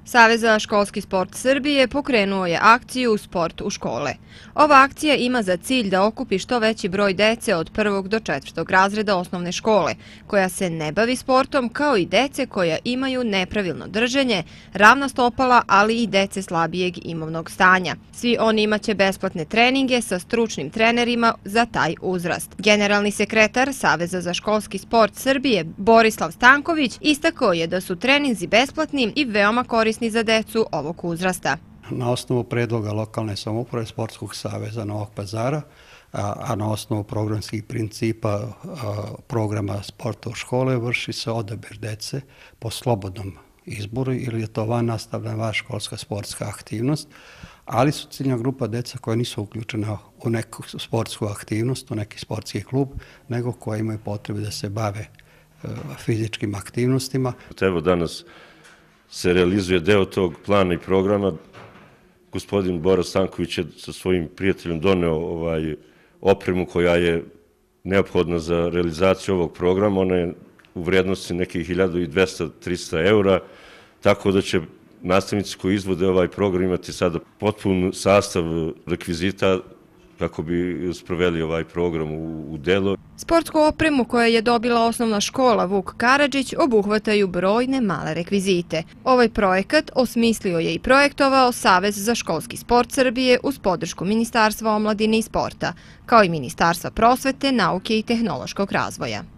Savez za školski sport Srbije pokrenuo je akciju Sport u škole. Ova akcija ima za cilj da okupi što veći broj dece od 1. do 4. razreda osnovne škole, koja se ne bavi sportom, kao i dece koja imaju nepravilno drženje, ravna stopala, ali i dece slabijeg imovnog stanja. Svi oni imaće besplatne treninge sa stručnim trenerima za taj uzrast. Generalni sekretar Saveza za školski sport Srbije Borislav Stanković istakao je da su treninzi besplatni i veoma korisni za decu ovog uzrasta. Na osnovu predloga lokalne samouprave Sportskog saveza Novog Pazara, a na osnovu programskih principa programa sporta u škole vrši se odabir dece po slobodnom izboru ili je to vannastavna školska sportska aktivnost, ali su ciljna grupa deca koja nisu uključena u neku sportsku aktivnost, u neki sportski klub, nego koja imaju potrebu da se bave fizičkim aktivnostima. Evo danas se realizuje deo tog plana i programa. Gospodin Bora Stanković je sa svojim prijateljem doneo opremu koja je neophodna za realizaciju ovog programa. Ona je u vrednosti nekih 1200-300 eura, tako da će nastavnici koji izvode ovaj program imati sada potpun sastav rekvizita kako bi sproveli ovaj program u delo. Sportsku opremu koja je dobila osnovna škola Vuk Karadžić obuhvataju brojne male rekvizite. Ovaj projekat osmislio je i projektovao Savez za školski sport Srbije uz podršku Ministarstva omladine i sporta, kao i Ministarstva prosvete, nauke i tehnološkog razvoja.